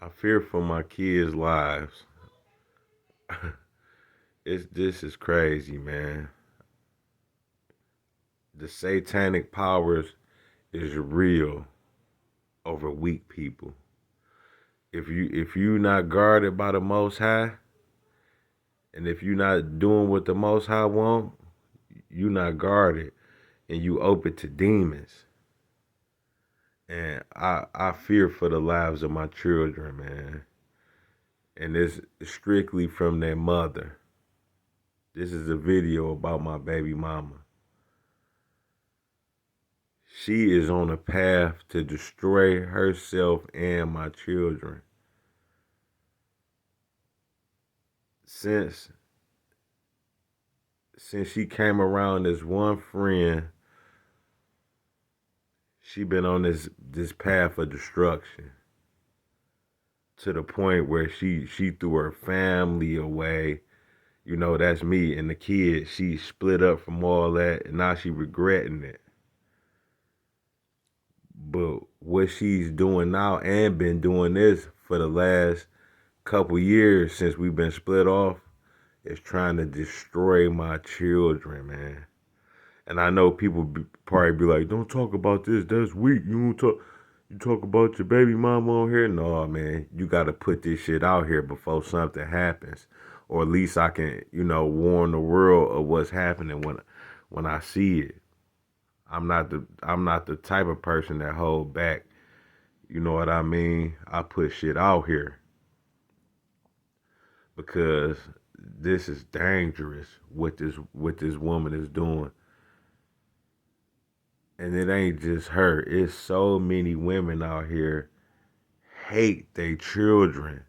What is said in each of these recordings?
I fear for my kids' lives. This is crazy, man. The satanic powers is real over weak people. If you not guarded by the Most High, and if you not doing what the Most High want, you not guarded, and you open to demons. And I fear for the lives of my children, man. And it's strictly from their mother. This is a video about my baby mama. She is on a path to destroy herself and my children. Since since she came around this one friend, she been on this path of destruction to the point where she threw her family away. You know, that's me and the kids. She split up from all that and now she regretting it. But what she's doing now and been doing this for the last couple years since we've been split off is trying to destroy my children, man. And I know people probably be like, "Don't talk about this. That's weak. You don't talk. You talk about your baby mama on here." No, man. You got to put this shit out here before something happens, or at least I can, warn the world of what's happening when I see it. I'm not the type of person that hold back. You know what I mean? I put shit out here because this is dangerous. What this woman is doing. And it ain't just her. It's so many women out here hate their children.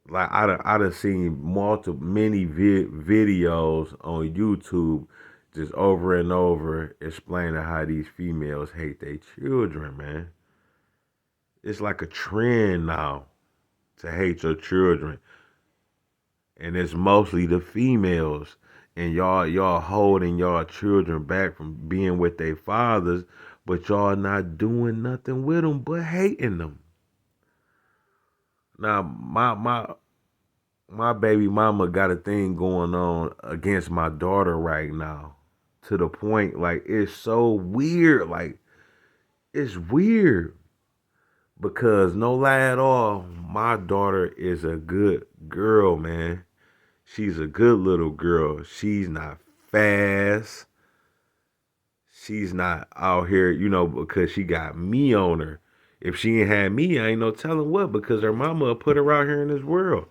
Like I done seen many videos on YouTube just over and over explaining how these females hate their children, man. It's like a trend now to hate your children, and it's mostly the females. And y'all holding y'all children back from being with their fathers, but y'all not doing nothing with them but hating them. Now my baby mama got a thing going on against my daughter right now, to the point like it's so weird. Like it's weird because no lie at all, my daughter is a good girl, man. She's a good little girl. She's not fast. She's not out here, because she got me on her. If she ain't had me, I ain't no telling what, because her mama put her out here in this world.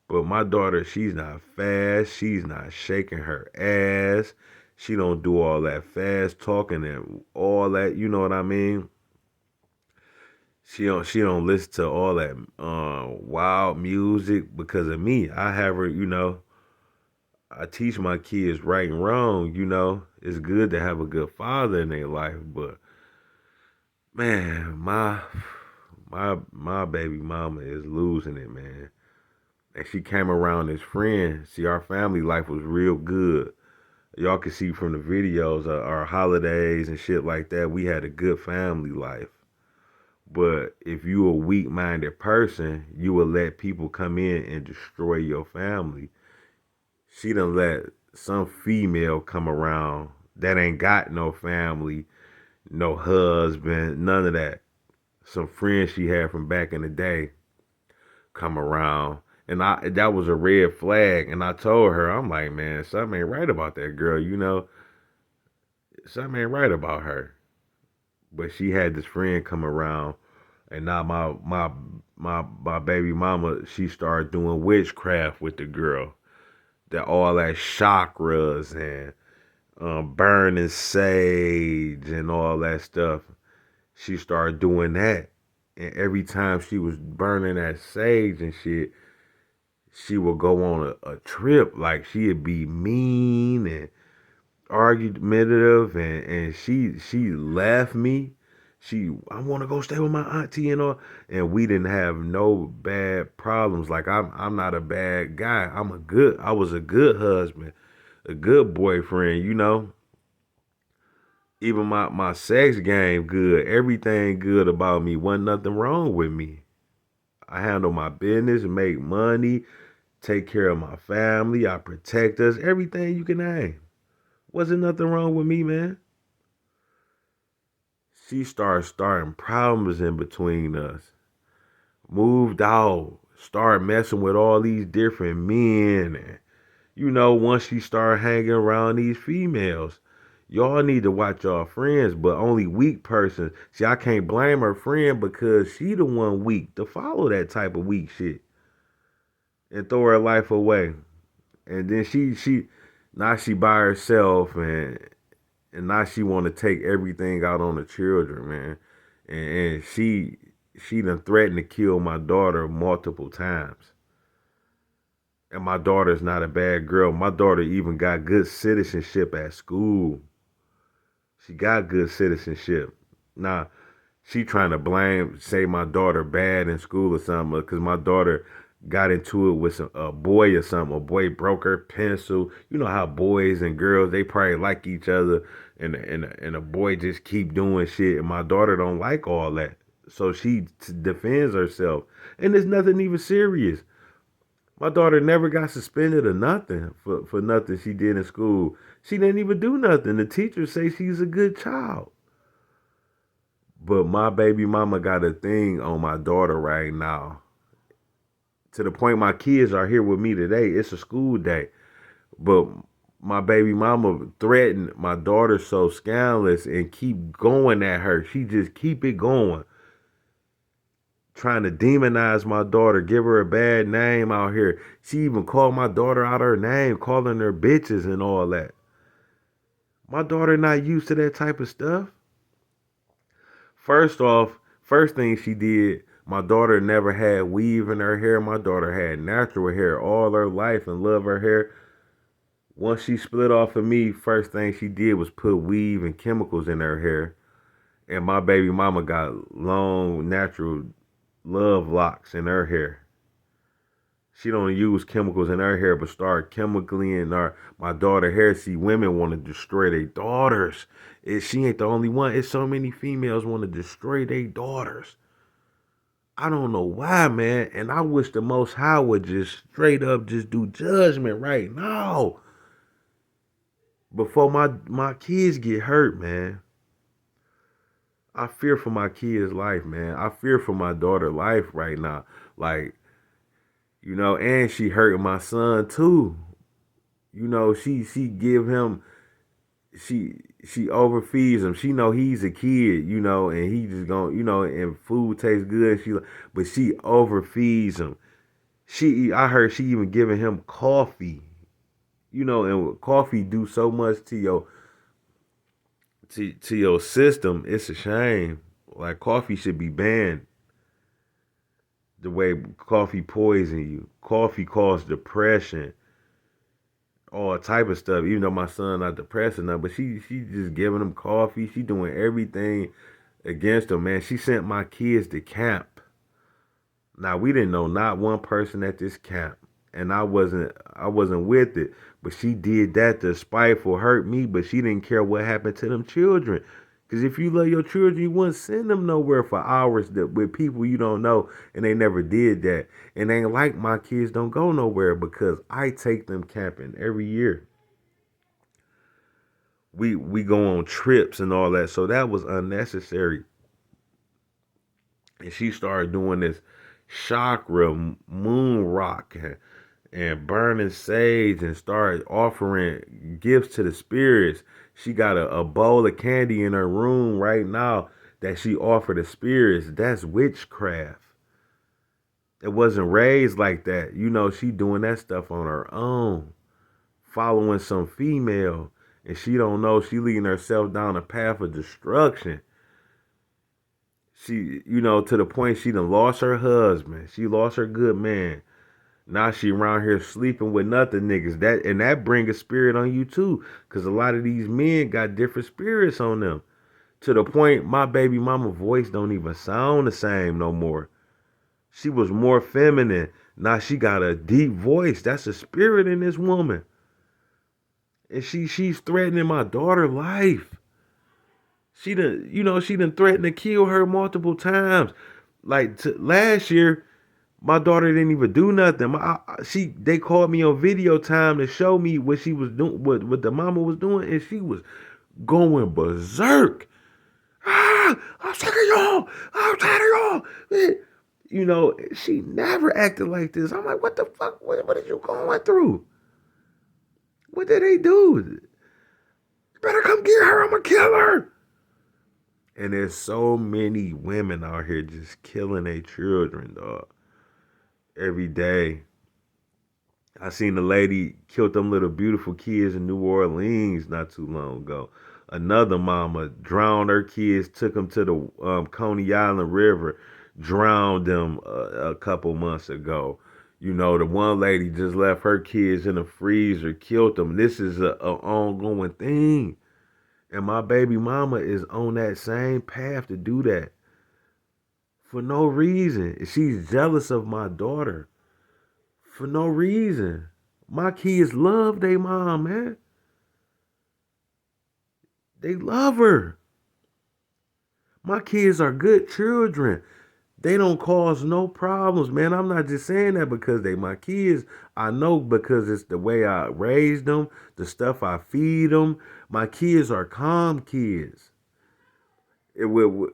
But my daughter, she's not fast. She's not shaking her ass. She don't do all that fast talking and all that. You know what I mean? She don't listen to all that wild music because of me. I have her. I teach my kids right and wrong. It's good to have a good father in their life, but man, my baby mama is losing it, man. And she came around as friend. See, our family life was real good. Y'all can see from the videos, our holidays and shit like that. We had a good family life. But if you a weak-minded person, you will let people come in and destroy your family. She done let some female come around that ain't got no family, no husband, none of that. Some friends she had from back in the day come around. And that was a red flag. And I told her, I'm like, man, something ain't right about that girl, something ain't right about her. But she had this friend come around, and now my baby mama, she started doing witchcraft with the girl. That all that chakras and burning sage and all that stuff. She started doing that. And every time she was burning that sage and shit, she would go on a trip. Like she'd be mean and argumentative, and she left me. I want to go stay with my auntie and all, and we didn't have no bad problems. Like I'm not a bad guy. I was a good husband, a good boyfriend. Even my sex game good. Everything good about me. Wasn't nothing wrong with me. I handle my business, make money, take care of my family. I protect us. Everything you can name. Wasn't nothing wrong with me, man. She starting problems in between us. Moved out. Started messing with all these different men. And, once she started hanging around these females, y'all need to watch y'all friends, but only weak persons. See, I can't blame her friend because she the one weak to follow that type of weak shit and throw her life away. And then she now she by herself and now she want to take everything out on the children, man. And she done threatened to kill my daughter multiple times. And my daughter's not a bad girl. My daughter even got good citizenship at school. She got good citizenship. Now, she trying to say my daughter bad in school or something, because my daughter got into it with a boy or something. A boy broke her pencil. You know how boys and girls, they probably like each other, and a boy just keep doing shit, and my daughter don't like all that. So she defends herself, and there's nothing even serious. My daughter never got suspended or nothing for nothing she did in school. She didn't even do nothing. The teachers say she's a good child. But my baby mama got a thing on my daughter right now. To the point my kids are here with me today. It's a school day. But my baby mama threatened my daughter so scandalous and keep going at her. She just keep it going. Trying to demonize my daughter, give her a bad name out here. She even called my daughter out her name, calling her bitches and all that. My daughter not used to that type of stuff. First off, first thing she did, my daughter never had weave in her hair. My daughter had natural hair all her life and love her hair. Once she split off of me, first thing she did was put weave and chemicals in her hair. And my baby mama got long, natural love locks in her hair. She don't use chemicals in her hair, but start chemically in my daughter hair. See, women want to destroy their daughters. She ain't the only one. It's so many females want to destroy their daughters. I don't know why, man. And I wish the Most High would just straight up just do judgment right now before my kids get hurt, man. I fear for my kids' life, man. I fear for my daughter's life right now. Like, and she hurting my son too. She give him she overfeeds him. She know he's a kid, and he just going, and food tastes good. But she overfeeds him. I heard she even giving him coffee, and coffee do so much to your system. It's a shame. Like coffee should be banned. The way coffee poison you, coffee causes depression, all type of stuff. Even though my son not depressed enough, but she just giving him coffee. She doing everything against him, man. She sent my kids to camp. Now we didn't know not one person at this camp, and I wasn't with it. But she did that to spiteful hurt me. But she didn't care what happened to them children. Because if you love your children, you wouldn't send them nowhere for hours with people you don't know, and they never did that. And ain't like my kids don't go nowhere because I take them camping every year. We go on trips and all that, so that was unnecessary. And she started doing this chakra, moon rock, and burning sage, and started offering gifts to the spirits. She got a bowl of candy in her room right now that she offered the spirits. That's witchcraft. It wasn't raised like that. She doing that stuff on her own, following some female, and she don't know she leading herself down a path of destruction. She, to the point she done lost her husband. She lost her good man. Now she around here sleeping with nothing niggas. That bring a spirit on you too. Cause a lot of these men got different spirits on them. To the point my baby mama voice don't even sound the same no more. She was more feminine. Now she got a deep voice. That's a spirit in this woman. And she's threatening my daughter's life. She done threatened to kill her multiple times. Like last year, my daughter didn't even do nothing. They called me on video time to show me what she was doing, what the mama was doing, and she was going berserk. I'm sick of y'all. I'm tired of y'all. She never acted like this. I'm like, what the fuck? What are you going through? What did they do? You better come get her. I'm gonna kill her. And there's so many women out here just killing their children, dog. Every day. I seen a lady killed them little beautiful kids in New Orleans not too long ago. Another mama drowned her kids, took them to the Coney Island River, drowned them a couple months ago. The one lady just left her kids in the freezer, killed them. This is a ongoing thing. And my baby mama is on that same path to do that for no reason. She's jealous of my daughter for no reason. My kids love their mom, man. They love her. My kids are good children. They don't cause no problems, man. I'm not just saying that because they my kids. I know because it's the way I raised them, the stuff I feed them. My kids are calm kids. It will.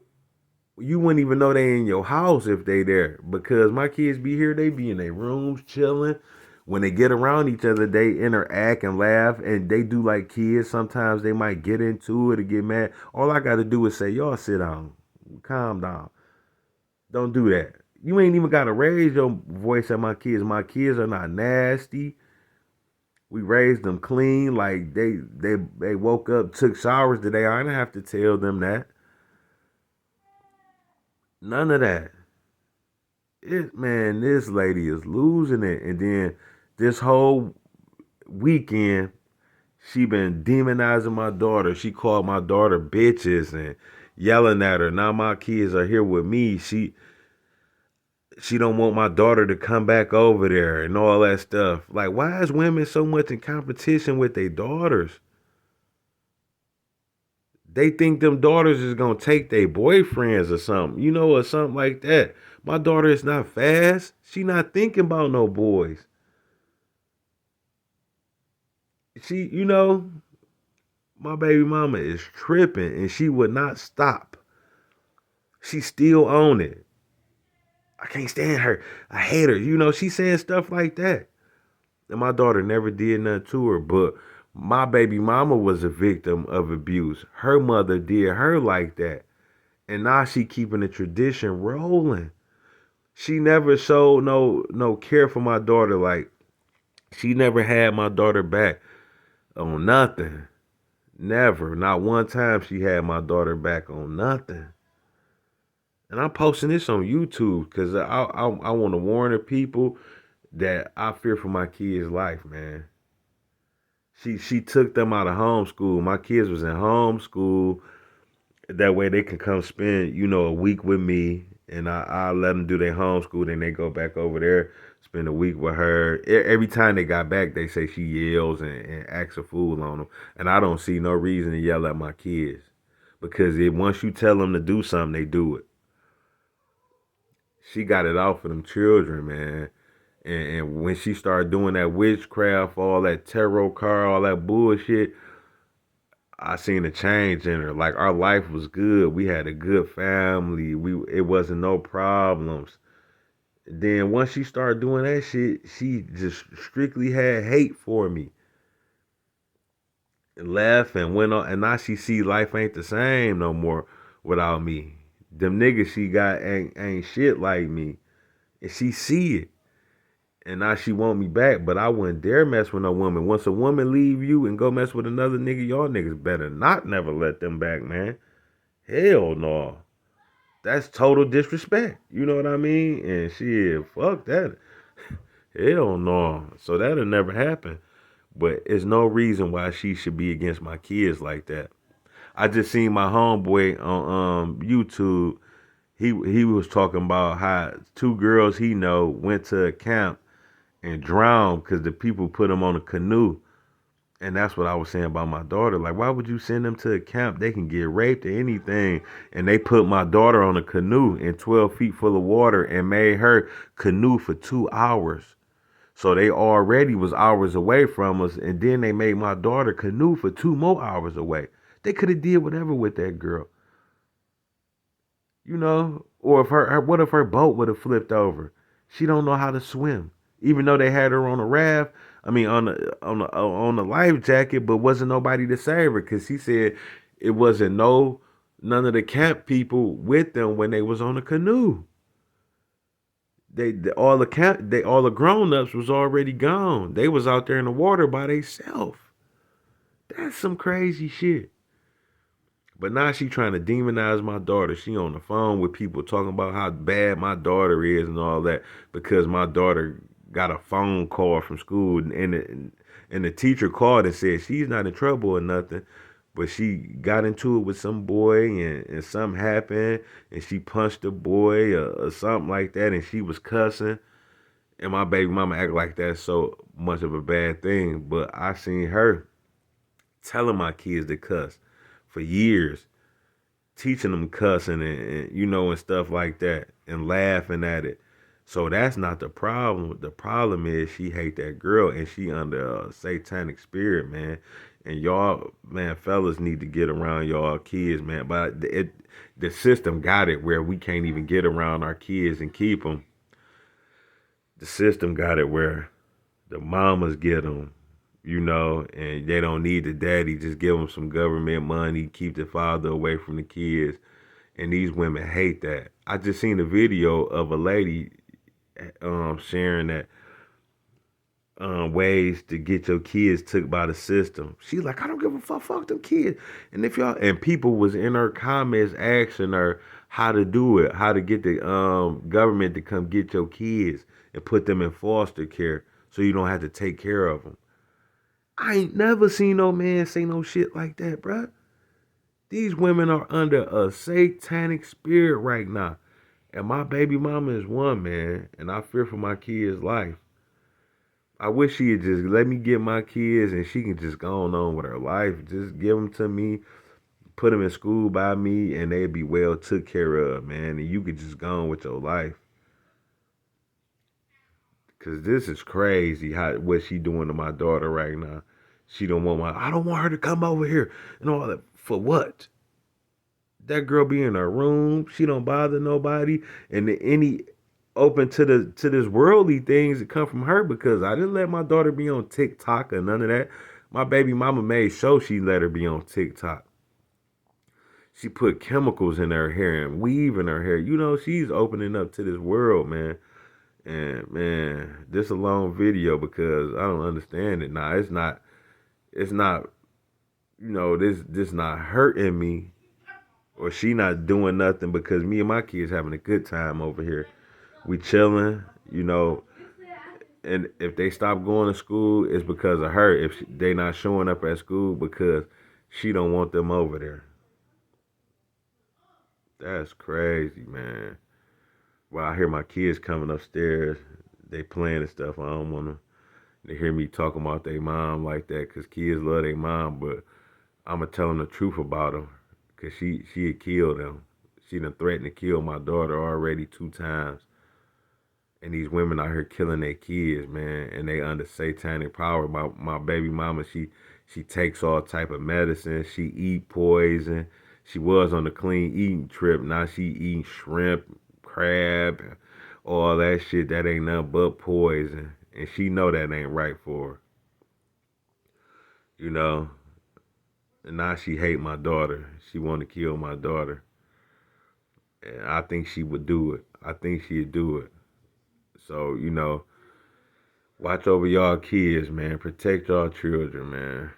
You wouldn't even know they in your house if they there because my kids be here. They be in their rooms chilling. When they get around each other, they interact and laugh, and they do like kids. Sometimes they might get into it or get mad. All I got to do is say, "Y'all sit down, calm down. Don't do that." You ain't even got to raise your voice at my kids. My kids are not nasty. We raised them clean. Like they woke up, took showers today. I didn't have to tell them that. None of that. This lady is losing it. And then this whole weekend, she been demonizing my daughter. She called my daughter bitches and yelling at her. Now my kids are here with me. She don't want my daughter to come back over there and all that stuff. Like, why is women so much in competition with their daughters? They think them daughters is gonna take their boyfriends or something, or something like that. My daughter is not fast. She not thinking about no boys. She, my baby mama is tripping and she would not stop. She still on it. I can't stand her. I hate her. She saying stuff like that. And my daughter never did nothing to her, but my baby mama was a victim of abuse. Her mother did her like that. And now she keeping the tradition rolling. She never showed no care for my daughter. Like she never had my daughter back on nothing. Never. Not one time she had my daughter back on nothing. And I'm posting this on YouTube because I want to warn the people that I fear for my kids' life, man. She took them out of homeschool. My kids was in homeschool. That way they can come spend, a week with me. And I let them do their homeschool. Then they go back over there, spend a week with her. Every time they got back, they say she yells and acts a fool on them. And I don't see no reason to yell at my kids. Because once you tell them to do something, they do it. She got it out for them children, man. And when she started doing that witchcraft, all that tarot card, all that bullshit, I seen a change in her. Like our life was good. We had a good family. It wasn't no problems. Then once she started doing that shit, she just strictly had hate for me. And left and went on, and now she see life ain't the same no more without me. Them niggas she got ain't shit like me, and she see it. And now she want me back, but I wouldn't dare mess with no woman. Once a woman leave you and go mess with another nigga, y'all niggas better not never let them back, man. Hell no. That's total disrespect. You know what I mean? And shit, fuck that. Hell no. So that'll never happen. But there's no reason why she should be against my kids like that. I just seen my homeboy on YouTube. He was talking about how two girls he know went to a camp and drowned because the people put them on a canoe And that's what I was saying about my daughter. Like, why would you send them to a camp? They can get raped or anything. And they put my daughter on a canoe in 12 feet full of water and made her canoe for 2 hours. So they already was hours away from us. And then they made my daughter canoe for 2 more hours away. They could have did whatever with that girl, you know? Or if what if her boat would have flipped over? She don't know how to swim. Even though they had her on a raft, I mean on the life jacket, but wasn't nobody to save her because he said it wasn't none of the camp people with them when they was on the canoe. All the grown ups was already gone. They was out there in the water by themselves. That's some crazy shit. But now she trying to demonize my daughter. She on the phone with people talking about how bad my daughter is and all that because my daughter got a phone call from school and the teacher called and said she's not in trouble or nothing, but she got into it with some boy and something happened and she punched the boy or something like that and she was cussing and my baby mama act like that's so much of a bad thing. But I seen her telling my kids to cuss for years, teaching them cussing and stuff like that and laughing at it. So that's not the problem. The problem is she hate that girl and she under a satanic spirit, man. And y'all, man, fellas need to get around y'all kids, man. But the system got it where we can't even get around our kids and keep them. The system got it where the mamas get them, and they don't need the daddy. Just give them some government money, keep the father away from the kids. And these women hate that. I just seen a video of a lady sharing that ways to get your kids took by the system. She's like, I don't give a fuck them kids. And if y'all and people was in her comments asking her how to do it, how to get the government to come get your kids and put them in foster care so you don't have to take care of them. I ain't never seen no man say no shit like that, bruh. These women are under a satanic spirit right now. And my baby mama is one, man. And I fear for my kids' life. I wish she had just let me get my kids and she can just go on with her life. Just give them to me, put them in school by me, and they'd be well took care of, man. And you could just go on with your life. Cause this is crazy what she doing to my daughter right now. I don't want her to come over here and all that. For what? That girl be in her room. She don't bother nobody. And any open to this worldly things that come from her because I didn't let my daughter be on TikTok or none of that. My baby mama made sure she let her be on TikTok. She put chemicals in her hair and weave in her hair. She's opening up to this world, man. And man, this a long video because I don't understand it. Now it's not this not hurting me or she not doing nothing because me and my kids having a good time over here. We chilling, and if they stop going to school, it's because of her. If they not showing up at school because she don't want them over there. That's crazy, man. Well, I hear my kids coming upstairs. They playing and stuff. I don't want to hear me talking about their mom like that because kids love their mom, but I'm going to tell them the truth about her because she had killed them. She done threatened to kill my daughter already 2 times. And these women out here killing their kids, man, and they under satanic power. My baby mama, she takes all type of medicine. She eat poison. She was on the clean eating trip. Now she eating shrimp, crab, all that shit. That ain't nothing but poison, and she know that ain't right for her. You know. And now she hate my daughter. She want to kill my daughter. And I think she would do it. I think she'd do it. So, watch over y'all kids, man. Protect y'all children, man.